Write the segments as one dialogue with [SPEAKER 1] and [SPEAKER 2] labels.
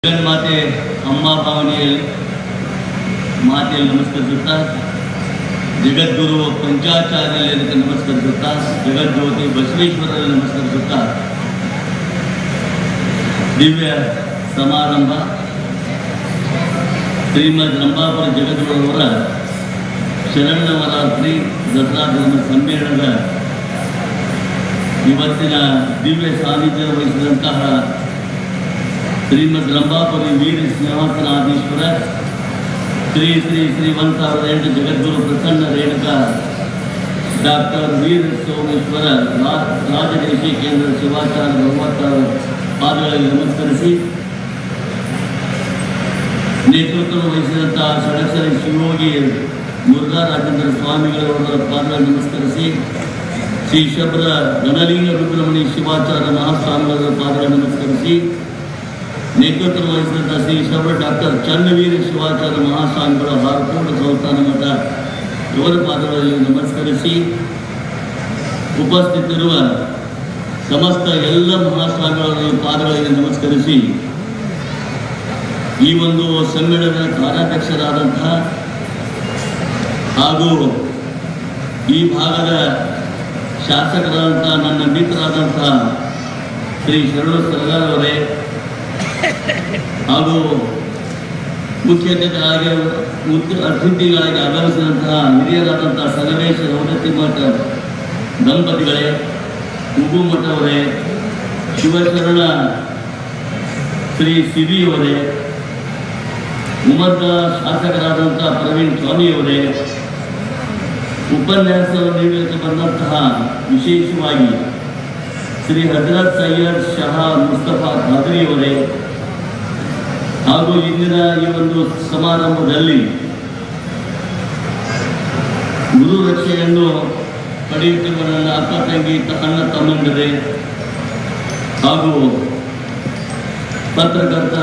[SPEAKER 1] ಜಗನ್ಮಾತೆ ಅಮ್ಮ ಭಾವನೆಯಲ್ಲಿ ಮಾತೆಯಲ್ಲಿ ನಮಸ್ಕರಿಸುತ್ತಾ, ಜಗದ್ಗುರು ಪಂಚಾಚಾರ್ಯರಿಗೆ ನಮಸ್ಕರಿಸುತ್ತಾ, ಜಗಜ್ಯೋತಿ ಬಸವೇಶ್ವರರಿಗೆ ನಮಸ್ಕರಿಸುತ್ತಾ, ದಿವ್ಯ ಸಮಾರಂಭ ಶ್ರೀಮದ್ ರಂಭಾಪುರ ಜಗದ್ಗುರುವರ ಶರನ್ನವರಾತ್ರಿ ದಸರಾ ಧರ್ಮ ಸಮ್ಮೇಳನದ ಇವತ್ತಿನ ದಿವ್ಯ ಸಾನ್ನಿಧ್ಯ ವಹಿಸಿದಂತಹ ಶ್ರೀಮದ್ ರಂಭಾಪುರಿ ವೀರ ಸಿಂಹಾಸನಾಧೀಶ್ವರ ಶ್ರೀ ಶ್ರೀ ಶ್ರೀ 1008 ಜಗದ್ಗುರು ಪ್ರಸನ್ನ ರೇಣುಕಾ ಡಾಕ್ಟರ್ ವೀರ ಸೋಮೇಶ್ವರ ರಾಜದೇಶಿ ಕೇಂದ್ರ ಶಿವಾಚಾರ್ಯ ಭಗವತ್ತಾರ ಪಾದಗಳಿಗೆ ನಮಸ್ಕರಿಸಿ, ನೇತೃತ್ವ ವಹಿಸಿದಂತಹ ಷಡಕ್ಷರಿ ಶಿವಯೋಗಿ ಮುರುಘಾ ರಾಜೇಂದ್ರ ಸ್ವಾಮಿಗಳವರ ಪಾದಗಳಿಗೆ ನಮಸ್ಕರಿಸಿ, ಶ್ರೀ ಶಬರ ಗಣಲಿಂಗ ರುದ್ರಮಣಿ ಶಿವಾಚಾರ್ಯ ಮಹಾಸ್ವಾಮಿಗಳ ಪಾದಗಳನ್ನು ನಮಸ್ಕರಿಸಿ, ನೇತೃತ್ವ ವಹಿಸಿದಂಥ ಶ್ರೀ ಶಬರ ಡಾಕ್ಟರ್ ಚನ್ನವೀರ ಶಿವಾಚಾರ್ಯ ಮಹಾಸ್ವಾಮಿಗಳ ಹಾರಕೋಟ ಸಂಸ್ಥಾನ ಮಠ ಇವರ ಪಾದಗಳಲ್ಲಿ ನಮಸ್ಕರಿಸಿ, ಉಪಸ್ಥಿತರಿರುವ ಸಮಸ್ತ ಎಲ್ಲ ಮಹಾಸ್ವಾಮಿಗಳ ಪಾದಗಳಿಗೆ ನಮಸ್ಕರಿಸಿ, ಈ ಒಂದು ಸಮ್ಮೇಳನದ ಕಾರ್ಯಾಧ್ಯಕ್ಷರಾದಂತಹ ಹಾಗೂ ಈ ಭಾಗದ ಶಾಸಕರಾದಂಥ ನನ್ನ ಮಿತ್ರರಾದಂತಹ ಶ್ರೀ ಶರಣು ಸರ್ದಾರ್ ಅವರೇ ಹಾಗೂ ಮುಖ್ಯ ಅತಿಥಿಗಳಾಗಿ ಆಗಮಿಸಿದಂತಹ ಹಿರಿಯರಾದಂತಹ ಸಲವೇಶ ಸೌದತ್ತಿ ಮಠ ದಂಪತಿಗಳೇ, ಉಗು ಮಠವರೇ, ಶಿವಶರಣ ಶ್ರೀ ಸಿರಿಯವರೇ, ಉಮದ ಶಾಸಕರಾದಂಥ ಪ್ರವೀಣ್ ಸ್ವಾಮಿಯವರೇ, ಉಪನ್ಯಾಸ ನೀಡಲಿಕ್ಕೆ ಬಂದಂತಹ ವಿಶೇಷವಾಗಿ ಶ್ರೀ ಹಜರತ್ ಸೈಯದ್ ಶಹಾ ಮುಸ್ತಫಾ ಖಾದ್ರಿಯವರೇ ಹಾಗೂ ಇಂದಿನ ಈ ಒಂದು ಸಮಾರಂಭದಲ್ಲಿ ಗುರು ರಕ್ಷೆಯನ್ನು ಪಡೆಯುತ್ತಿರುವ ನನ್ನ ಅಕ್ಕ ತಂಗಿ ಅಣ್ಣ ತಮ್ಮಂದಿರೇ ಹಾಗೂ ಪತ್ರಕರ್ತ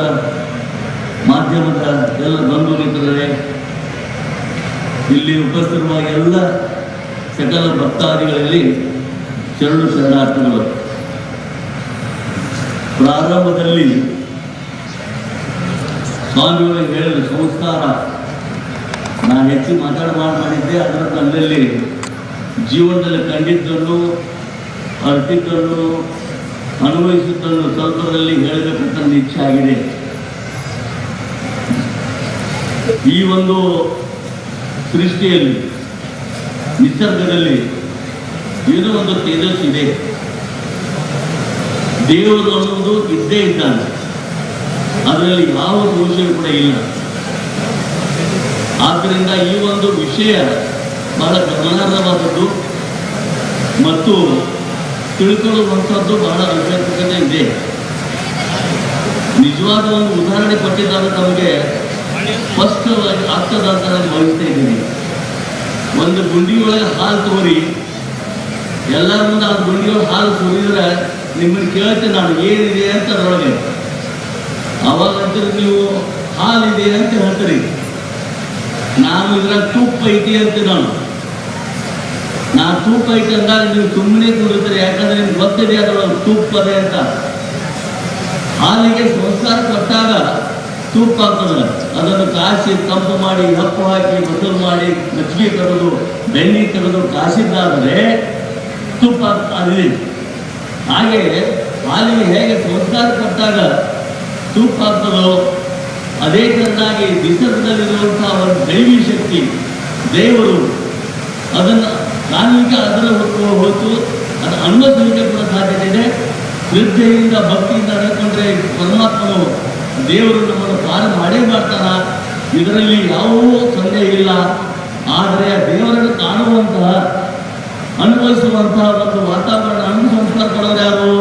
[SPEAKER 1] ಮಾಧ್ಯಮದ ಎಲ್ಲ ಬಂಧು ಮಿತ್ರರೇ, ಇಲ್ಲಿ ಉಪಸ್ಥಿರುವ ಎಲ್ಲ ಸಕಲ ಭಕ್ತಾದಿಗಳಲ್ಲಿ ಶರಣು ಶರಣಾರ್ಥಿಗಳು. ಪ್ರಾರಂಭದಲ್ಲಿ ಸ್ವಾಮಿಗಳು ಹೇಳಿದ ಸಂಸ್ಕಾರ ನಾನು ಹೆಚ್ಚು ಮಾಡಿದ್ದೆ. ಅದರಲ್ಲಿ ಜೀವನದಲ್ಲಿ ಕಂಡಿದ್ದನ್ನು ಅರ್ಪಿದ್ದನ್ನು ಅನುಭವಿಸಿದ್ದನ್ನು ಸ್ವಲ್ಪದಲ್ಲಿ ಹೇಳಬೇಕಂತ ನನ್ನ ಇಚ್ಛೆ ಆಗಿದೆ. ಈ ಒಂದು ಸೃಷ್ಟಿಯಲ್ಲಿ ನಿಸರ್ಗದಲ್ಲಿ ಏನೋ ಒಂದು ತೇಜಸ್ಸಿದೆ. ದೇವರು ಅನ್ನೋದು ಇದ್ದೇ ಇದ್ದಾನೆ, ಅದರಲ್ಲಿ ಯಾವ ದೋಷವೂ ಕೂಡ ಇಲ್ಲ. ಆದ್ದರಿಂದ ಈ ಒಂದು ವಿಷಯ ಬಹಳ ಗಮನಾರ್ಹವಾದದ್ದು ಮತ್ತು ತಿಳ್ಕೊಳ್ಳುವಂಥದ್ದು ಬಹಳ ಅವಶ್ಯಕತೆ ಇದೆ. ನಿಜವಾದ ಒಂದು ಉದಾಹರಣೆ ಕೊಟ್ಟಿದ್ದಾರೆ ತಮಗೆ ಫಸ್ಟ್ ಆಗ್ತದ ಅಂತ ನಾನು ಭಾವಿಸ್ತಾ ಇದ್ದೀನಿ. ಒಂದು ಗುಂಡಿಯೊಳಗೆ ಹಾಲು ತೋರಿ ಎಲ್ಲರ ಮುಂದೆ ಆ ಗುಂಡಿಯೊಳಗೆ ಹಾಲು ಸುರಿದ್ರೆ ನಿಮ್ಮನ್ನು ಕೇಳ್ತೇನೆ ನಾನು ಏನಿದೆ ಅಂತ ಅದರೊಳಗೆ. ಅವಾಗಂತ ನೀವು ಹಾಲಿದೆ ಅಂತ ಹೇಳ್ತೀರಿ, ನಾನು ಇದ್ರಾಗ ತುಪ್ಪ ಐತಿ ಅಂತ ನಾನು ತುಪ್ಪ ಐತಿ ಅಂದಾಗ ನೀವು ಸುಮ್ಮನೆ ಕೂರುತ್ತೀರಿ, ಯಾಕಂದ್ರೆ ನಿಮ್ಗೆ ಗೊತ್ತಿದೆ ಅದರೊಳಗೆ ತುಪ್ಪ ಅದೇ ಅಂತ. ಹಾಲಿಗೆ ಸಂಸ್ಕಾರ ಕೊಟ್ಟಾಗ ತುಪ್ಪ ಆಗ್ತದೆ. ಅದನ್ನು ಕಾಸಿ ತಂಪು ಮಾಡಿ ಹಪ್ಪು ಹಾಕಿ ಮೊಸರು ಮಾಡಿ ಮಜ್ಜಿಗೆ ತೆಗೆದು ಬೆಣ್ಣೆ ತೆಗೆದು ಕಾಸಿದ್ದಾದರೆ ತುಪ್ಪ ಅದಿದೆ. ಹಾಗೆ ಹಾಲಿಗೆ ಹೇಗೆ ಸಂಸ್ಕಾರ ಕೊಟ್ಟಾಗ ತುಪ್ಪ ಆಗ್ತದೋ ಅದೇ ತರನಾಗಿ ನಿಸರ್ಗದಲ್ಲಿರುವಂತಹ ಒಂದು ದೈವಿ ಶಕ್ತಿ ದೇವರು ಅದನ್ನು ಕಾಣಲಿಕ್ಕೆ ಅದರ ಹೊತ್ತು ಅದು ಅನುಭವಿಸಲಿಕ್ಕೆ ಕೂಡ ಸಾಧ್ಯತೆ ಇದೆ. ಶ್ರದ್ಧೆಯಿಂದ ಭಕ್ತಿಯಿಂದ ನಡ್ಕೊಂಡ್ರೆ ಪರಮಾತ್ಮನು ದೇವರು ನಮ್ಮನ್ನು ಪಾರ ಮಾಡೇ ಮಾಡ್ತಾನ, ಇದರಲ್ಲಿ ಯಾವುದೂ ಸಂದೇಹ ಇಲ್ಲ. ಆದರೆ ದೇವರನ್ನು ಕಾಣುವಂತಹ ಅನುಭವಿಸುವಂತಹ ಒಂದು ವಾತಾವರಣ ನಮಗೆ ಸಂಸ್ಕಾರ ಕೊಡೋರು ಯಾರು?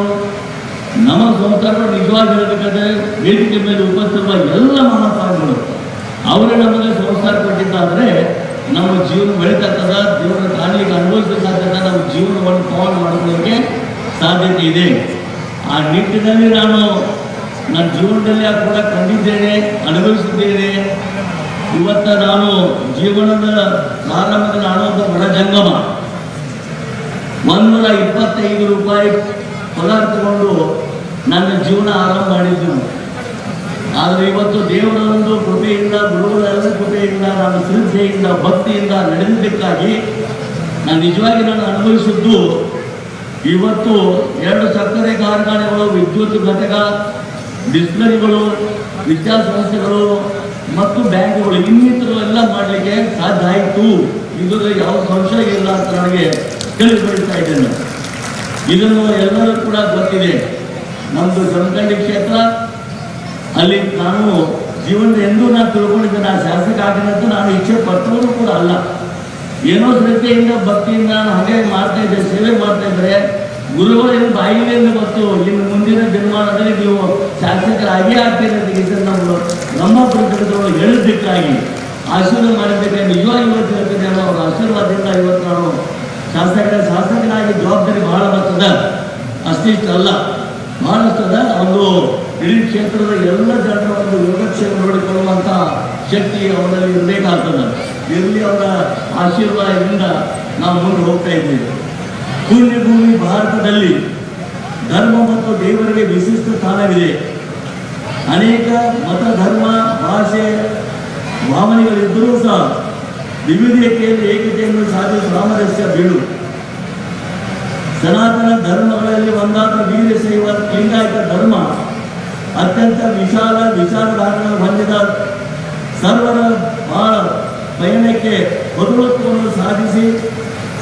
[SPEAKER 1] ನಮ್ಮ ಸಂಸ್ಕಾರಗಳು ನಿಜವಾಗಿ ಹೇಳಬೇಕಾದ್ರೆ ವೇದಿಕೆ ಮೇಲೆ ಉಪಸ್ಥಿರುವ ಎಲ್ಲ ಮಹಾಸ್ವಾಮಿಗಳು ಅವರೇ ನಮಗೆ ಸಂಸ್ಕಾರ ಕೊಟ್ಟಿದ್ದಾದರೆ ನಮ್ಮ ಜೀವನ ಬೆಳೀತಕ್ಕದ, ದೇವರನ್ನು ಕಾಣಲಿಕ್ಕೆ ಅನುಭವಿಸಬೇಕಾದ ನಮ್ಮ ಜೀವನವನ್ನು ಪವನ ಮಾಡೋದಕ್ಕೆ ಸಾಧ್ಯತೆ ಇದೆ. ಆ ನಿಟ್ಟಿನಲ್ಲಿ ನಾನು ನನ್ನ ಜೀವನದಲ್ಲಿ ಕೂಡ ಕಂಡಿದ್ದೇನೆ, ಅನುಭವಿಸಿದ್ದೇನೆ. ಇವತ್ತು ನಾನು ಜೀವನದ ಪ್ರಾರಂಭದಲ್ಲಿ ಆಡುವಂಥ ಬಡ ಜಂಗಮ 125 ರೂಪಾಯಿ ಪಗಾರ ತಗೊಂಡು ನನ್ನ ಜೀವನ ಆರಂಭ ಮಾಡಿದ್ದು. ಆದರೆ ಇವತ್ತು ದೇವರ ಒಂದು ಕೃಪೆಯಿಂದ, ಗುರುಗಳೆಲ್ಲ ಕೃಪೆಯಿಂದ, ನಾನು ಶ್ರದ್ಧೆಯಿಂದ, ಭಕ್ತಿಯಿಂದ ನಡೆದಿದ್ದಕ್ಕಾಗಿ ನಾನು ನಿಜವಾಗಿ ಅನುಭವಿಸಿದ್ದು ಇವತ್ತು 2 ಸಕ್ಕರೆ ಕಾರ್ಖಾನೆಗಳು, ವಿದ್ಯುತ್ ಘಟಕ, ಡಿಸ್ಟಿಲರಿಗಳು, ವಿದ್ಯಾಸಂಸ್ಥೆಗಳು ಮತ್ತು ಬ್ಯಾಂಕ್ಗಳು ಇನ್ನಿತರು ಎಲ್ಲ ಮಾಡಲಿಕ್ಕೆ ಸಾಧ್ಯ ಆಯಿತು. ಇದರ ಯಾವ ಸಂಶಯ ಇಲ್ಲ ಅಂತ ನನಗೆ ತಿಳಿದುಕೊಳ್ತಾ ಇದ್ದೇನೆ. ಇದನ್ನು ಎಲ್ಲರೂ ಕೂಡ ಗೊತ್ತಿದೆ. ನಮ್ಮದು ಜಮಖಂಡಿ ಕ್ಷೇತ್ರ, ಅಲ್ಲಿ ನಾನು ಜೀವನದ ಎಂದೂ ನಾನು ತಿಳ್ಕೊಂಡಿದ್ದೆ. ನಾನು ಶಾಸಕ ಆಗಿನಂತ ನಾನು ಇಚ್ಛೆ ಪಟ್ಟವರು ಕೂಡ ಅಲ್ಲ. ಏನೋ ಶ್ರದ್ಧೆಯಿಂದ, ಭಕ್ತಿಯಿಂದ ನಾನು ಹಾಗೆ ಮಾಡ್ತಾ ಇದ್ದೆ, ಸೇವೆ ಮಾಡ್ತಾ ಇದ್ದರೆ ಗುರುಗಳು ಏನು ಬಾಯಿಲಿಂದ ಗೊತ್ತು, ಇನ್ನು ಮುಂದಿನ ದಿನಮಾನದಲ್ಲಿ ನೀವು ಶಾಸಕರಾಗೇ ಆಗ್ತೀರಿ ಅಂತ ನಮ್ಮ ಪ್ರತಿನಿಧಿಗಳು ಹೇಳಿದ್ದಕ್ಕಾಗಿ, ಆಶೀರ್ವಾದ ಮಾಡಿದ್ದಕ್ಕೆ ನಿಜವಾಗಿ ಇವತ್ತು ಹೇಳ್ತೀನಿ. ಅವರ ಆಶೀರ್ವಾದದಿಂದ ಇವತ್ತು ನಾನು ಶಾಸಕನಾಗಿ ಜವಾಬ್ದಾರಿ ಬಹಳ ಬರ್ತದ. ಅಷ್ಟಿಷ್ಟಲ್ಲ, ಬಹಳಷ್ಟದ. ಒಂದು ಇಡೀ ಕ್ಷೇತ್ರದ ಎಲ್ಲ ಜನರ ಒಂದು ಯೋಗಕ್ಷೇಮ ನೋಡಿಕೊಳ್ಳುವಂಥ ಶಕ್ತಿ ಅವರಲ್ಲಿ ಇರಬೇಕಾಗ್ತದೆ. ಇರಲಿ, ಅವರ ಆಶೀರ್ವಾದದಿಂದ ನಾವು ಮುಂದೆ ಹೋಗ್ತಾ ಇದ್ದೇವೆ. ಪುಣ್ಯಭೂಮಿ ಭಾರತದಲ್ಲಿ ಧರ್ಮ ಮತ್ತು ದೇವರಿಗೆ ವಿಶಿಷ್ಟ ಸ್ಥಾನವಿದೆ. ಅನೇಕ ಮತ, ಧರ್ಮ, ಭಾಷೆ, ಭಾವನೆಗಳಿದ್ದರೂ ಸಹ ವಿವಿಧತೆಯಲ್ಲಿ ಏಕತೆಯನ್ನು ಸಾಧಿಸುವ ಸಾಮರಸ್ಯ ಬೀಳು. ಸನಾತನ ಧರ್ಮಗಳಲ್ಲಿ ಒಂದಾದ ವೀರಶೈವ ಲಿಂಗಾಯತ ಧರ್ಮ ಅತ್ಯಂತ ವಿಶಾಲ ವಿಚಾರಧಾರೆಗಳನ್ನು ಹೊಂದಿದ ಸರ್ವರ ಬಹಳ ಪಯಣಕ್ಕೆ ಮಧುರತ್ವವನ್ನು ಸಾಧಿಸಿ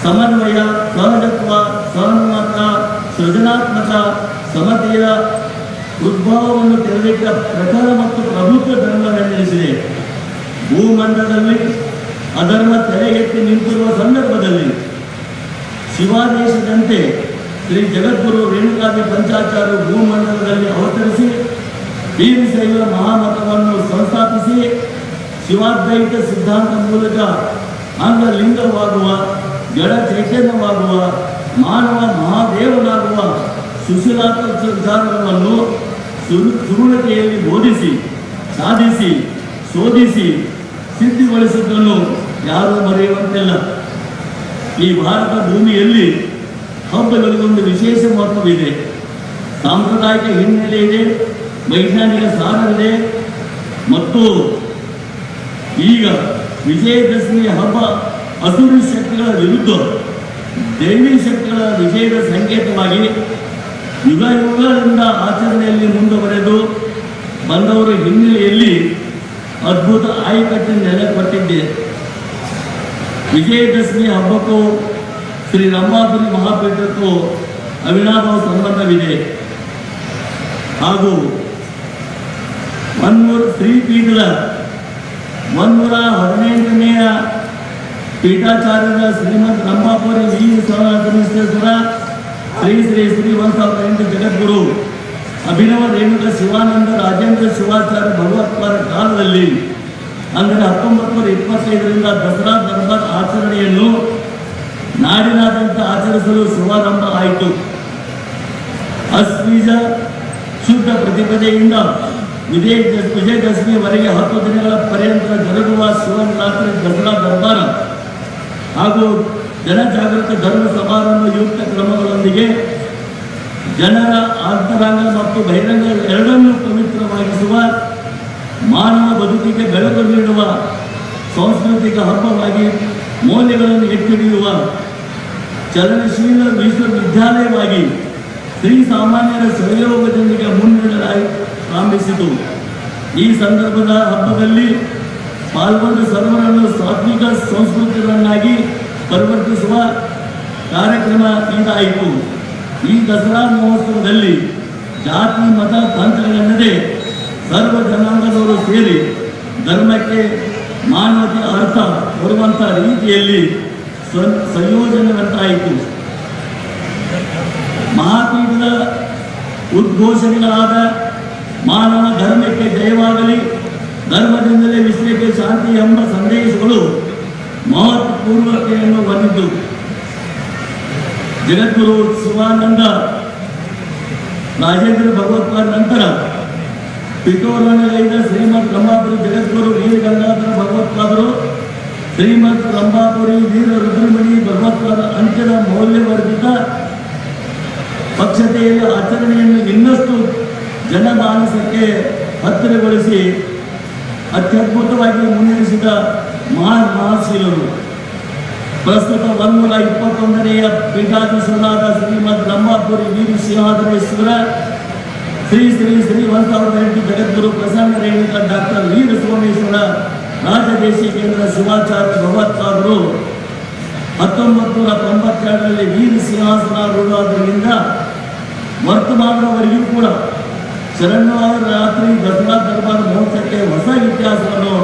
[SPEAKER 1] ಸಮನ್ವಯ, ಸಹಜತ್ವ, ಸಹನುಮತ, ಸೃಜನಾತ್ಮಕ, ಸಮತೆಯ ಉದ್ಭವವನ್ನು ತೆರೆದಿಟ್ಟ ಪ್ರಖರ ಮತ್ತು ಪ್ರಬುದ್ಧ ಧರ್ಮವೆಂದೆನಿಸಿದೆ. ಭೂಮಂಡಲದಲ್ಲಿ ಅಧರ್ಮ ತಲೆಗೆತ್ತಿ ನಿಂತಿರುವ ಸಂದರ್ಭದಲ್ಲಿ ಶಿವಾದೇಶದಂತೆ ಶ್ರೀ ಜಗದ್ಗುರು ರೇಣುಕಾದಿ ಪಂಚಾಚಾರ್ಯರು ಭೂಮಂಡಲದಲ್ಲಿ ಅವತರಿಸಿ ವೀರಶೈವ ಮಹಾಮತವನ್ನು ಸಂಸ್ಥಾಪಿಸಿ ಶಿವಾದ್ವೈತ ಸಿದ್ಧಾಂತ ಮೂಲಕ ಅಂಗಲಿಂಗವಾಗುವ, ಜಡ ಚೈತನ್ಯವಾಗುವ, ಮಾನವ ಮಹಾದೇವನಾಗುವ ಸುಶೀಲಾತ್ಮಕ ವಿಚಾರಗಳನ್ನು ಸುರುಳಿಕೆಯಲ್ಲಿ ಬೋಧಿಸಿ, ಸಾಧಿಸಿ, ಶೋಧಿಸಿ ಸಿದ್ಧಿಗೊಳಿಸಿದ್ದನ್ನು ಯಾರೂ ಮರೆಯುವಂತಿಲ್ಲ. ಈ ಭಾರತ ಭೂಮಿಯಲ್ಲಿ ಹಬ್ಬಗಳಿಗೊಂದು ವಿಶೇಷ ಮಹತ್ವವಿದೆ. ಸಾಂಪ್ರದಾಯಿಕ ಹಿನ್ನೆಲೆ ಇದೆ, ವೈಜ್ಞಾನಿಕ ಸಾರವಿದೆ. ಮತ್ತು ಈಗ ವಿಜಯದಶಮಿ ಹಬ್ಬ ಅಸುರಿ ಶಕ್ತಿಗಳ ವಿರುದ್ಧ ದೈವಿ ಶಕ್ತಿಗಳ ವಿಜಯದ ಸಂಕೇತವಾಗಿ ಯುಗ ಯುಗಗಳಿಂದ ಆಚರಣೆಯಲ್ಲಿ ಮುಂದುವರೆದು ಬಂದವರ ಹಿನ್ನೆಲೆಯಲ್ಲಿ ಅದ್ಭುತ ಆಯಕಟ್ಟು ನೆಲೆಕೊಟ್ಟಿದೆ. ವಿಜಯದಶಮಿ ಹಬ್ಬಕ್ಕೂ ಶ್ರೀ ರಂಭಾಪುರಿ ಮಹಾಪೀಠಕ್ಕೂ ಅವಿನಾಭಾವ ಸಂಬಂಧವಿದೆ. ಹಾಗೂ ಶ್ರೀಪೀಠದ 118ನೇಯ ಪೀಠಾಚಾರ್ಯರ ಶ್ರೀಮಂತ ರಂಭಾಪುರಿ ವಿ ಸಹಸ್ರೇಶ್ವರ ಶ್ರೀ ಶ್ರೀ ಶ್ರೀ 1008 ಜಗದ್ಗುರು ಅಭಿನವ ರೇಣುಕ ಶಿವಾನಂದ ರಾಜೇಂದ್ರ ಶಿವಾಚಾರ್ಯ ಭಗವತ್ಪಾದ ಕಾಲದಲ್ಲಿ ಅಂದರೆ 1925ರಿಂದ ದಸರಾ ದರ್ಬಾರ್ ಆಚರಣೆಯನ್ನು ನಾಡಿನಾದ್ಯಂತ ಆಚರಿಸಲು ಶುಭಾರಂಭ ಆಯಿತು. ಅಶ್ವೀಜ ಶುದ್ಧ ಪ್ರತಿಪದೆಯಿಂದ ವಿಜಯದಶಮಿವರೆಗೆ 10 ದಿನಗಳ ಪರ್ಯಂತ ಜರುಗುವ ಶಿವರಾತ್ರಿ ದಸರಾ ದರ್ಬಾರ ಹಾಗೂ ಜನಜಾಗೃತ ಧರ್ಮ ಸಮಾರಂಭ ಯುಕ್ತ ಕ್ರಮಗಳೊಂದಿಗೆ ಜನರ ಅಂತರಂಗ ಮತ್ತು ಬಹಿರಂಗ ಎರಡನ್ನೂ ಪವಿತ್ರವಾಗಿಸುವ, ಮಾನವ ಬದುಕಿಗೆ ಬೆಳಕು ನೀಡುವ ಸಾಂಸ್ಕೃತಿಕ ಹಬ್ಬವಾಗಿ, ಮೌಲ್ಯಗಳನ್ನು ಎತ್ತಿಡಿಯುವ ಚಲನಶೀಲ ವಿಶ್ವವಿದ್ಯಾಲಯವಾಗಿ ಶ್ರೀ ಸಾಮಾನ್ಯರ ಸಹಯೋಗದೊಂದಿಗೆ ಮುನ್ನಡೆಯಲು ಪ್ರಾರಂಭಿಸಿತು. ಈ ಸಂದರ್ಭದ ಹಬ್ಬದಲ್ಲಿ ಪಾಲ್ಗೊಂಡ ಸರ್ವರನ್ನು ಸಾತ್ವಿಕ ಸಂಸ್ಕೃತಿಗಳನ್ನಾಗಿ ಪರಿವರ್ತಿಸುವ ಕಾರ್ಯಕ್ರಮ ಇದಾಯಿತು. ಈ ದಸರಾ ಮಹೋತ್ಸವದಲ್ಲಿ ಜಾತಿ, ಮತ, ಪಂಥಗಳೆನ್ನದೆ ಸರ್ವ ಜನಾಂಗದವರು ಸೇರಿ ಧರ್ಮಕ್ಕೆ ಮಾನವತೆ ಅರ್ಥ ಬರುವಂಥ ರೀತಿಯಲ್ಲಿ ಸಂಯೋಜನೆವಂತಾಯಿತು. ಮಹಾಪೀಠದ ಉದ್ಘೋಷಣೆಗಳಾದ ಮಾನವ ಧರ್ಮಕ್ಕೆ ಜಯವಾಗಲಿ, ಧರ್ಮದಿಂದಲೇ ವಿಶ್ವಕ್ಕೆ ಶಾಂತಿ ಎಂಬ ಸಂದೇಶಗಳು ಮಹತ್ವಪೂರ್ವತೆಯನ್ನು ಹೊಂದಿದ್ದು, ಜಗದ್ಗುರು ಶಿವಾನಂದ ರಾಜೇಂದ್ರ ಭಗವತ್ಪಾದ ನಂತರ ಪಿಟೋರನಗೈದ ಶ್ರೀಮದ್ ರಂಭಾಪುರಿ ಜಗದ್ಗುರು ವೀರಗಂಗಾಧರ ಭಗವತ್ಪಾದರು, ಶ್ರೀಮದ್ ರಂಭಾಪುರಿ ವೀರ ರುದ್ರಮಣಿ ಭಗವತ್ಪಾದ ಅಂತ್ಯದ ಮೌಲ್ಯವರ್ಧಿತ ಪಕ್ಷತೆಯಲ್ಲಿ ಆಚರಣೆಯನ್ನು ಇನ್ನಷ್ಟು ಜನಮಾನಸಕ್ಕೆ ಹತ್ತಿರಗೊಳಿಸಿ ಅತ್ಯದ್ಭುತವಾಗಿ ಮುನ್ನಡೆಸಿದ ಮಹಾಶೀಲರು. ಪ್ರಸ್ತುತ 121ನೆಯ ಪೀಠಾಧೀಶರಾದ ಶ್ರೀಮದ್ ರಂಭಾಪುರಿ ವೀರ ಸಿಂಹಾಸನೇಶ್ವರ ಶ್ರೀ ಶ್ರೀ ಶ್ರೀ 1008 ಜಗದ್ಗುರು ಪ್ರಸನ್ನ ರೇಣುಕ ಡಾಕ್ಟರ್ ವೀರ ಸೋಮೇಶ್ವರ ರಾಜದೇಶಿಕೇಂದ್ರ ಶಿವಾಚಾರ್ಯ ಭಗವತ್ಪಾದರು 1992ರಲ್ಲಿ ವೀರ ಸಿಂಹಾಸನಾರೂಢರಾದ್ದರಿಂದ ವರ್ತಮಾನದವರೆಗೂ ಕೂಡ ಶರನ್ನವರಾತ್ರಿ ದಸರಾ ದರ್ಬಾರ್ ಮಹೋತ್ಸವಕ್ಕೆ ಹೊಸ ಇತಿಹಾಸವನ್ನು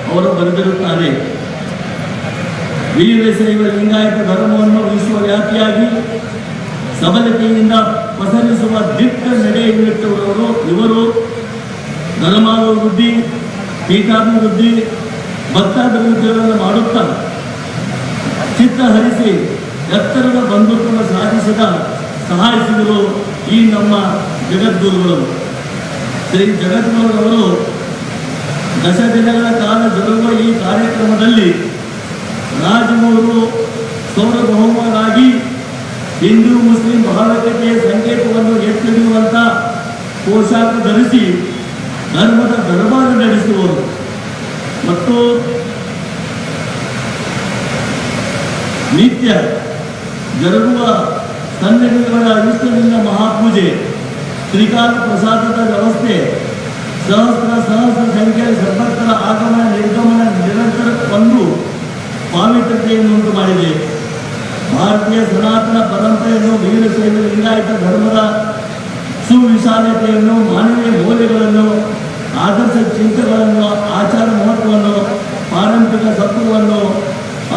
[SPEAKER 1] ಅವರು ಬರೆದಿರುತ್ತಾರೆ. ವೀರಶೈವ ಲಿಂಗಾಯತ ಧರ್ಮವನ್ನು ವಿಶ್ವವ್ಯಾಪಿಯಾಗಿ ಸಬಲತೆಯಿಂದ ಪಸರಿಸುವ ದಿಟ್ಟ ನಡೆಯುತ್ತಿರುವವರು ಇವರು. ಧರ್ಮಾಭಿವೃದ್ಧಿ, ಪೀಠಾಭಿವೃದ್ಧಿ, ಭಕ್ತಾಭಿವೃದ್ಧಿಗಳನ್ನು ಮಾಡುತ್ತಾ ಚಿತ್ತ ಹರಿಸಿ ಎತ್ತರದ ಬಂಧುತ್ವವನ್ನು ಸಾಧಿಸಿದರು ಈ ನಮ್ಮ ಜಗದ್ಗುರುಗಳು. ಶ್ರೀ ಜಗದ್ಗುರುಗಳವರು 10 ದಿನಗಳ ಕಾಲ ಜರುಗುವ ಈ ಕಾರ್ಯಕ್ರಮದಲ್ಲಿ ರಾಜಮೌರು ಸಾರ್ವಭೌಮರಾಗಿ ಹಿಂದೂ ಮುಸ್ಲಿಂ ಭಾವೈಕ್ಯತೆಯ ಸಂಕೇತವನ್ನು ಎತ್ತಿಡುವಂಥ ಪೋಷಾಕ ಧರಿಸಿ ಧರ್ಮದ ದರ್ಬಾರ ನಡೆಸುವರು ಮತ್ತು ನಿತ್ಯ ಜರುಗುವ ಸನ್ನಿಧಿಗಳ ಇಷ್ಟಲಿಂಗ ಮಹಾಪೂಜೆ, ತ್ರಿಕಾಲ ಪ್ರಸಾದದ ವ್ಯವಸ್ಥೆ, ಸಹಸ್ರ ಸಂಖ್ಯೆಯ ಸರ್ಭಕ್ತರ ಆಗಮನ ನಿರ್ಗಮನ ನಿರಂತರ ಒಂದು ಪಾವಿತ್ರತೆಯನ್ನುಂಟು ಮಾಡಿದೆ. ಭಾರತೀಯ ಸನಾತನ ಪರಂಪರೆಯನ್ನು, ವೀರಶೈವ ಲಿಂಗಾಯತ ಧರ್ಮದ ಸುವಿಶಾಲತೆಯನ್ನು, ಮಾನವೀಯ ಮೌಲ್ಯಗಳನ್ನು, ಆದರ್ಶ ಚಿಂತನೆಗಳನ್ನು, ಆಚಾರ ಮಹತ್ವವನ್ನು, ಪಾರಂಪರಿಕ ಸತ್ವವನ್ನು,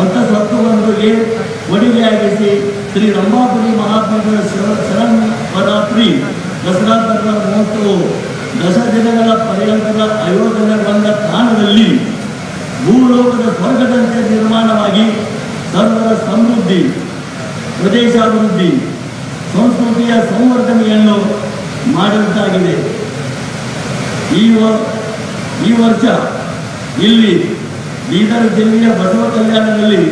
[SPEAKER 1] ಅಂತಸತ್ವವನ್ನು ಒಡಿಗೆಯಾಗಿಸಿ ಶ್ರೀ ರಂಭಾಪುರಿ ಮಹಾತ್ಮಗಳ ಶರನ್ನವರಾತ್ರಿ ದಸರಾ ದರ್ಬಾರ್ ಮಹೋತ್ಸವವು 10 ದಿನಗಳ ಪರ್ಯಂತದ ಆಯೋಜನೆಗೊಂಡ ಕಾಲದಲ್ಲಿ ಭೂಲೋಕದ ಸ್ವರ್ಗದಂತೆ ನಿರ್ಮಾಣವಾಗಿ ಸರ್ವರ ಸಮೃದ್ಧಿ, ಪ್ರದೇಶಾಭಿವೃದ್ಧಿ, ಸಂಸ್ಕೃತಿಯ ಸಂವರ್ಧನೆಯನ್ನು ಮಾಡುವಂತಾಗಿದೆ. ಈ ವರ್ಷ ಇಲ್ಲಿ ಬೀದರ್ ಜಿಲ್ಲೆಯ ಬಸವ ಕಲ್ಯಾಣದಲ್ಲಿ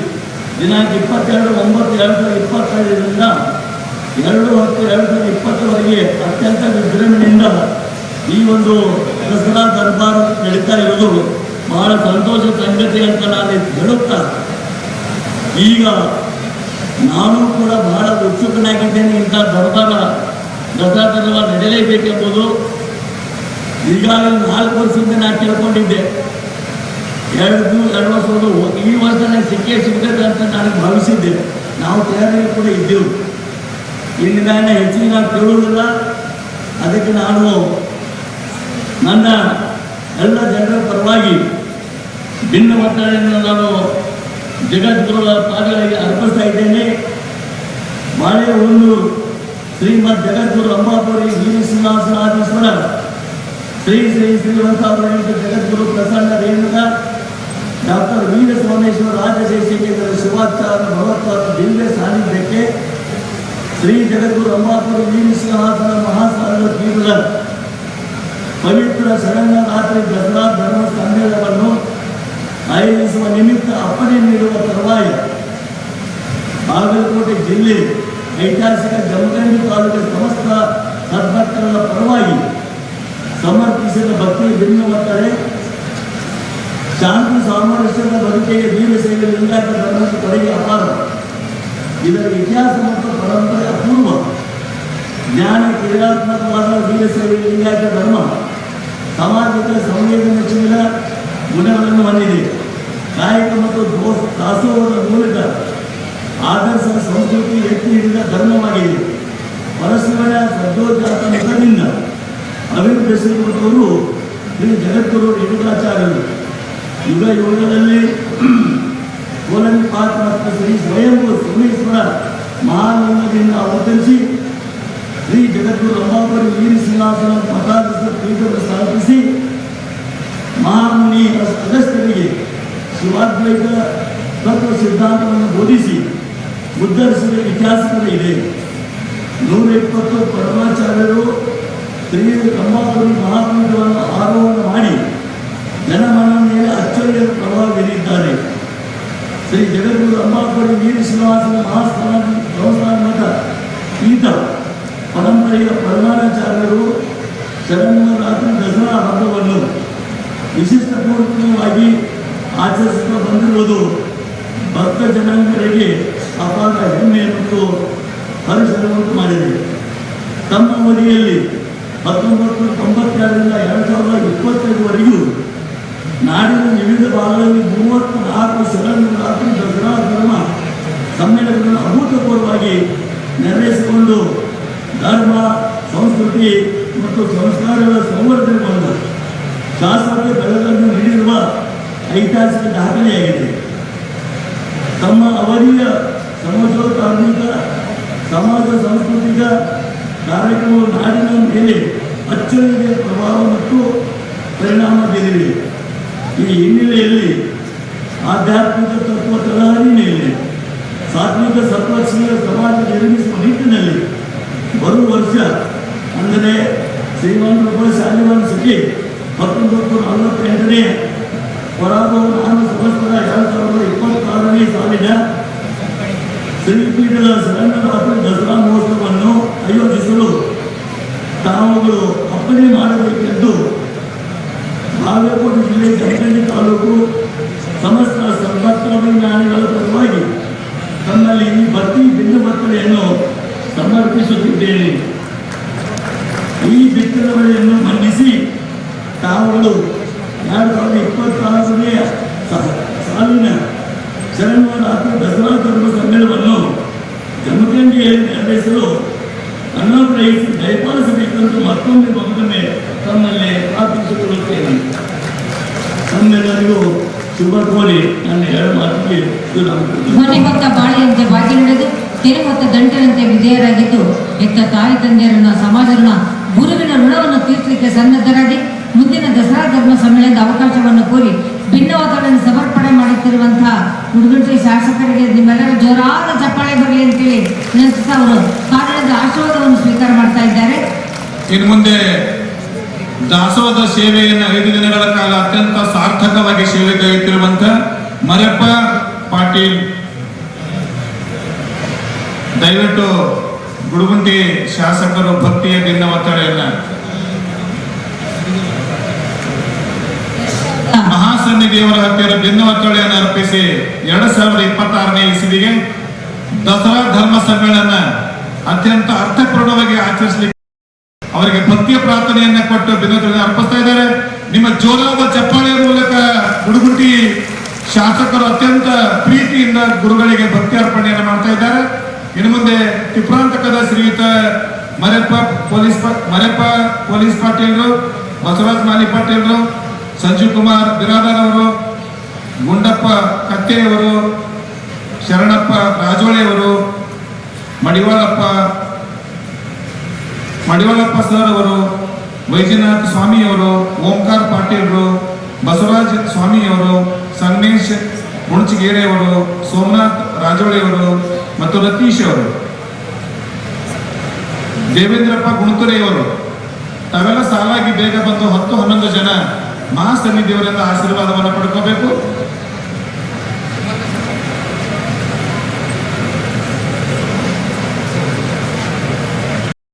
[SPEAKER 1] ದಿನಾಂಕ 22/9/2025ರಿಂದ 2/10/2020ವರೆಗೆ ಅತ್ಯಂತ ವಿಜೃಂಭಣೆಯಿಂದ ಈ ಒಂದು ದಸರಾ ದರ್ಬಾರ್ ನಡೀತಾ ಇರೋದು ಬಹಳ ಸಂತೋಷ ಸಂಗತಿ ಅಂತ ನಾನು ಹೇಳುತ್ತಾ, ಈಗ ನಾನು ಕೂಡ ಬಹಳ ಉತ್ಸುಕನಾಗಿದ್ದೇನೆ. ಇಂಥ ದಸರಾ ದರ್ಬಾರ್ ನಡೆಯಲೇಬೇಕೆಂಬುದು ಈಗಾಗಲೇ 4 ವರ್ಷದಿಂದ ನಾನು ಕೇಳ್ಕೊಂಡಿದ್ದೆ. 2 ವರ್ಷಗಳು ಈ ವರ್ಷ ನನಗೆ ಸಿಗ್ತದೆ ಅಂತ ನಾನು ಭಾವಿಸಿದ್ದೆ. ನಾವು ತಯಾರಿ ಕೂಡ ಇದ್ದೆವು. ಇಲ್ಲಿ ನಾನು ಹೆಚ್ಚಿಗೆ ನಾನು ಕೇಳುವುದಿಲ್ಲ. ಅದಕ್ಕೆ ನಾನು ನನ್ನ ಎಲ್ಲ ಜನರ ಪರವಾಗಿ ಭಿನ್ನ ಮತಗಳನ್ನು ನಾನು ಜಗದ್ಗುರುಗಳ ಪಾದಗಳಿಗೆ ಅರ್ಪಿಸ್ತಾ ಇದ್ದೇನೆ. ಬಾಳೆಹೊನ್ನೂರು ಶ್ರೀಮದ್ ಜಗದ್ಗುರು ರಂಭಾಪುರಿ ವೀರ ಸಿಂಹಾಸನಾಧೀಶ್ವರ ಶ್ರೀ ಶ್ರೀ ಶ್ರೀ 1008 ಜಗದ್ಗುರು ಪ್ರಸನ್ನ ರೇಣುಕ ಡಾಕ್ಟರ್ ವೀರ ಸೋಮೇಶ್ವರ ರಾಜದೇಶಿಕೇಂದ್ರ ಶಿವಾಚಾರ್ಯ ಭಗವತ್ಪಾದ ದಿವ್ಯ ಸಾನ್ನಿಧ್ಯಕ್ಕೆ ಶ್ರೀ ಜಗದ್ಗುರು ರಂಭಾಪುರಿ ವೀರ ಸಿಂಹಾಸನ ಮಹಾಸಾಗರ ಪೀಠದ ಪವಿತ್ರ ಶರನ್ನವರಾತ್ರಿ ದಸರಾ ಧರ್ಮ ಸಮ್ಮೇಳನವನ್ನು ಆಯೋಜಿಸುವ ನಿಮಿತ್ತ ಅಪ್ಪಣೆ ನೀಡುವ ತರುವಾಯ ಬಾಗಲಕೋಟೆ ಜಿಲ್ಲೆ ಐತಿಹಾಸಿಕ ಜಮಖಂಡಿ ತಾಲೂಕಿನ ಸಮಸ್ತ ಸದ್ಭಕ್ತರ ಪರವಾಗಿ ಸಮರ್ಪಿಸಿದ ಭಕ್ತಿ ಭಿನ್ನಮತ್ತಳೆ ಶಾಂತಿ ಸಾಮರಸ್ಯದ ಬದುಕಿಗೆ ವೀರಶೈವ ಲಿಂಗಾಯತ ಧರ್ಮದ ಕೊಡುಗೆ ಅಪಾರ. ಇದರ ಇತಿಹಾಸ ಮತ್ತು ಪರಂಪರೆ ಅಪೂರ್ವ. ಜ್ಞಾನ ಕ್ರಿಯಾತ್ಮಕವಾದ ವೀರಶೈವ ಲಿಂಗಾಯತ ಧರ್ಮ ಸಾಮಾಜಿಕ ಸಂವೇದನಶೀಲ ಗುಣಗಳನ್ನು ಹೊಂದಿದೆ. ಕಾಯಕ ಮತ್ತು ದಾಸೋಹದ ಮೂಲಕ ಆದರ್ಶ ಸಂಸ್ಕೃತಿ ಎತ್ತಿ ಹಿಡಿದ ಧರ್ಮವಾಗಿದೆ. ಪರಸ್ಪರ ಸದ್ದೋಜಾತ ಮುಖದಿಂದ ಅಭಿವೃದ್ಧಿಸಿರುವವರು ಶ್ರೀ ಜಗದ್ಗುರು ರೇಣುಕಾಚಾರ್ಯರು. ಯುಗದಲ್ಲಿ ಕೋಲಂಬಿ ಪಾತ್ರ ಮತ್ತು ಶ್ರೀ ಸ್ವಯಂಭೂ ಸೋಮೇಶ್ವರ ಮಹಾಲಿಂಗದಿಂದ ಅವತರಿಸಿ ಶ್ರೀ ಜಗದ್ಗುರು ರಂಭಾಪುರಿ ವೀರ ಸಿಂಹಾಸನ ಮಠಾಧೀಶ ಪೀಠವನ್ನು ಸ್ಥಾಪಿಸಿ ಮಹಾಮುನಿ ಅಗಸ್ತ್ಯರಿಗೆ ಶಿವಾದ್ವೈತ ತತ್ವ ಸಿದ್ಧಾಂತವನ್ನು ಬೋಧಿಸಿ ಉದ್ಧರಿಸಿದ ಇತಿಹಾಸಗಳು ಇದೆ. 120 ಪರಮಾಚಾರ್ಯರು ಶ್ರೀ ರಂಭಾಪುರಿ ಮಹಾಪೀಠವನ್ನು ಆರೋಹಣ ಮಾಡಿ ಜನಮನ ಮೇಲೆ ಅಚ್ಚರಿಯ ಪ್ರಭಾವ ಬೀರಿದ್ದಾರೆ. ಶ್ರೀ ಜಗದ್ಗುರು ರಂಭಾಪುರಿ ವೀರ ಸಿಂಹಾಸನ ಸಂಸ್ಥಾನ ಮಠ ಪೀಠ ಪರಂಪರೆಯ ಪ್ರಧಾನಾಚಾರ್ಯರು ಶರನ್ನವರಾತ್ರಿ ದಸರಾ ಹಬ್ಬವನ್ನು ವಿಶಿಷ್ಟಪೂರ್ವಕವಾಗಿ ಆಚರಿಸುತ್ತಾ ಬಂದಿರುವುದು ಭಕ್ತ ಜನಾಂಗರಿಗೆ ಅಪಾರ ಹೆಮ್ಮೆ ಮತ್ತು ಹರ್ಷವನ್ನು ಮಾಡಿದೆ. ತಮ್ಮ ಅವಧಿಯಲ್ಲಿ 1992ರಿಂದ 2025ವರೆಗೂ ನಾಡಿನ ವಿವಿಧ ಭಾಗಗಳಲ್ಲಿ 34 ಶರನ್ನವರಾತ್ರಿ ದಸರಾ ಧರ್ಮ ಸಮ್ಮೇಳನಗಳನ್ನು ಅಭೂತಪೂರ್ವವಾಗಿ ನೆರವೇರಿಸಿಕೊಂಡು ಧರ್ಮ, ಸಂಸ್ಕೃತಿ ಮತ್ತು ಸಂಸ್ಕಾರಗಳ ಸಂವರ್ಧನೆಗೊಂಡು ಶಾಶ್ವತ ಬೆಳಗನ್ನು ನೀಡಿರುವ ಐತಿಹಾಸಿಕ ದಾಖಲೆಯಾಗಿದೆ. ತಮ್ಮ ಅವಧಿಯ ಸಮಾಜೋಧಾರ್ಮಿಕ ಸಮಾಜ ಸಾಂಸ್ಕೃತಿಕ ಕಾರ್ಯಕ್ರಮಗಳು ನಾಡಿನ ಮೇಲೆ ಅಚ್ಚಳಿಯ ಪ್ರಭಾವ ಮತ್ತು ಪರಿಣಾಮ ಬೀರಿವೆ. ಈ ಹಿನ್ನೆಲೆಯಲ್ಲಿ ಆಧ್ಯಾತ್ಮಿಕ ತತ್ವ ತಲಹರಿ ಮೇಲೆ ಸಾತ್ವಿಕ ಸತ್ವಶೀಲ ಸಮಾಜ ನಿರ್ಮಿಸುವ ನಿಟ್ಟಿನಲ್ಲಿ ಬರುವ ವರ್ಷ ಅಂದರೆ ಶ್ರೀಮಂತ ಶಾಲಿವಾನ್ ಸಖಿ 1948ನೇ ಪರಾಭವ ನಾನು ಸಂವತ್ಸರ 2026ನೇ ಸಾಲಿನ ಶ್ರೀಪೀಠದ ಶರನ್ನವರಾತ್ರಿ ದಸರಾ ಮಹೋತ್ಸವವನ್ನು ಆಯೋಜಿಸಲು ತಾವುಗಳು ಅಪ್ಪಣೆ ಮಾಡಬೇಕೆಂದು ಬಾಗಲಕೋಟೆ ಜಿಲ್ಲೆ ಜಮಖಂಡಿ ತಾಲೂಕು ಸಮಸ್ತ ಭಕ್ತಾಭಿಮಾನಿಗಳ ಪರವಾಗಿ ತಮ್ಮಲ್ಲಿ ಈ ಭಕ್ತಿ ಭಿನ್ನಮಕ್ಕಳೆಯನ್ನು ಸಮರ್ಪಿಸುತ್ತಿದ್ದೇನೆ. ಈ ಬಿತ್ತನೆಯನ್ನು ಮನ್ನಿಸಿ ತಾವುಗಳು 2026ನೇ ಸಾಲಿನ ಶರನ್ನವರಾತ್ರಿ ದಸರಾ ಧರ್ಮ ಸಮ್ಮೇಳನವನ್ನು ಜಮಖಂಡಿಯಲ್ಲಿ ನಡೆಸಲು ಅನುಗ್ರಹಿಸಿ ದಯಪಾಲಿಸಬೇಕೆಂದು ಮತ್ತೊಮ್ಮೆ ತಮ್ಮಲ್ಲಿ ಪ್ರಾರ್ಥಿಸಿಕೊಳ್ಳುತ್ತೇನೆ. ತಮ್ಮೆಲ್ಲರಿಗೂ ಶುಭ ಕೋರಿ ನನ್ನ 2 ಮಾತಿಗೆ
[SPEAKER 2] ಮನೆ ಹೊತ್ತ ಬಾಳೆಯಂತೆ ಬಾಗಿ ನಡೆದು ತೆರೆ ಹೊತ್ತ ದಂಟರಂತೆ ವಿಧೇಯರಾಗಿದ್ದು ಎತ್ತ ತಾಯಿ ತಂದೆಯರನ್ನ ಸಮಾಜರನ್ನ ಗುರುವಿನ ಋಣವನ್ನು ತೀರ್ಸಲಿಕ್ಕೆ ಸನ್ನದ್ಧರಾಗಿ ಮುಂದಿನ ದಸರಾ ಧರ್ಮ ಸಮ್ಮೇಳನದ ಅವಕಾಶವನ್ನು ಕೋರಿ ಭಿನ್ನವಾದಗಳನ್ನು ಸಮರ್ಪಣೆ ಮಾಡುತ್ತಿರುವಂತಹ ಹುಡುಗಂಟಿ ಶಾಸಕರಿಗೆ ನಿಮ್ಮೆಲ್ಲರ ಜೋರಾದ ಚಪ್ಪಾಳೆ ಬರಲಿ ಅಂತೇಳಿ ನೆನೆಸ್ತಾ ಅವರು ಕಾರಣದ ಆಶೀರ್ವಾದವನ್ನು ಸ್ವೀಕಾರ ಮಾಡ್ತಾ ಇದ್ದಾರೆ.
[SPEAKER 3] ಇನ್ನು ಮುಂದೆ ದಾಸೋಹದ ಸೇವೆಯನ್ನು 5 ದಿನಗಳ ಕಾಲ ಅತ್ಯಂತ ಸಾರ್ಥಕವಾಗಿ ಸೇವೆ ಕೈಗೊಳ್ಳುತ್ತಿರುವಂತಹ ಮರೆಪ್ಪ ಪಾಟೀಲ್ ದಯವಿಟ್ಟು ಗುಡುಗುಂಟಿ ಶಾಸಕರು ಭಕ್ತಿಯ ಭಿನ್ನ ಒತ್ತಡೆಯನ್ನ ಮಹಾಸನ್ನಿಧಿಯವರ ಹತ್ತಿರ ಭಿನ್ನ ಒತ್ತಡೆಯನ್ನು ಅರ್ಪಿಸಿ 2026ನೇ ಇಸವಿಗೆ ದಸರಾ ಧರ್ಮ ಸಮ್ಮೇಳನ ಅತ್ಯಂತ ಅರ್ಥಪೂರ್ಣವಾಗಿ ಆಚರಿಸಲಿಕ್ಕೆ ಅವರಿಗೆ ಭಕ್ತಿಯ ಪ್ರಾರ್ಥನೆಯನ್ನ ಕೊಟ್ಟು ಭಿನ್ನತೆಯನ್ನು ಅರ್ಪಿಸ್ತಾ ಇದ್ದಾರೆ. ನಿಮ್ಮ ಜೋರಾದ ಚಪ್ಪಾಳೆಯ ಮೂಲಕ ಗುಡುಗುಂಟಿ ಶಾಸಕರು ಅತ್ಯಂತ ಪ್ರೀತಿಯಿಂದ ಗುರುಗಳಿಗೆ ಭಕ್ತಿ ಅರ್ಪಣೆಯನ್ನು ಮಾಡ್ತಾ ಇದ್ದಾರೆ. ಇನ್ನು ಮುಂದೆ ಟಿಪ್ರಾಂತಕದ ಶ್ರೀಯುತ ಮರೆಪ್ಪ ಪೊಲೀಸ್ ಪಾಟೀಲ್ರು, ಬಸವರಾಜ್ ಮಾಲಿ ಪಾಟೀಲ್ರು, ಸಂಜೀವ್ ಕುಮಾರ್ ಬಿರಾದರ್ ಅವರು, ಗುಂಡಪ್ಪ ಕತ್ತೆಯವರು, ಶರಣಪ್ಪ ರಾಜೋಳಿಯವರು, ಮಡಿವಾಳಪ್ಪ ಸರ್ ಅವರು, ವೈದ್ಯನಾಥ್ ಸ್ವಾಮಿಯವರು, ಓಂಕಾರ ಪಾಟೀಲ್ರು, ಬಸವರಾಜ್ ಸ್ವಾಮಿಯವರು, ಸಂಗಮೇಶ್ ಮುಣಚಿಗೇರಿಯವರು, ಸೋಮನಾಥ್ ರಾಜೋಳಿಯವರು ಮತ್ತು ರತೀಶ್ ಅವರು, ದೇವೇಂದ್ರಪ್ಪ ಗುಣತುರೆಯವರು ತಾವೆಲ್ಲ ಸಾಲಾಗಿ ಬೇಗ ಬಂದು 10-11 ಜನ ಮಹಾಸನ್ನಿಧಿಯವರಿಂದ ಆಶೀರ್ವಾದವನ್ನು ಪಡ್ಕೋಬೇಕು.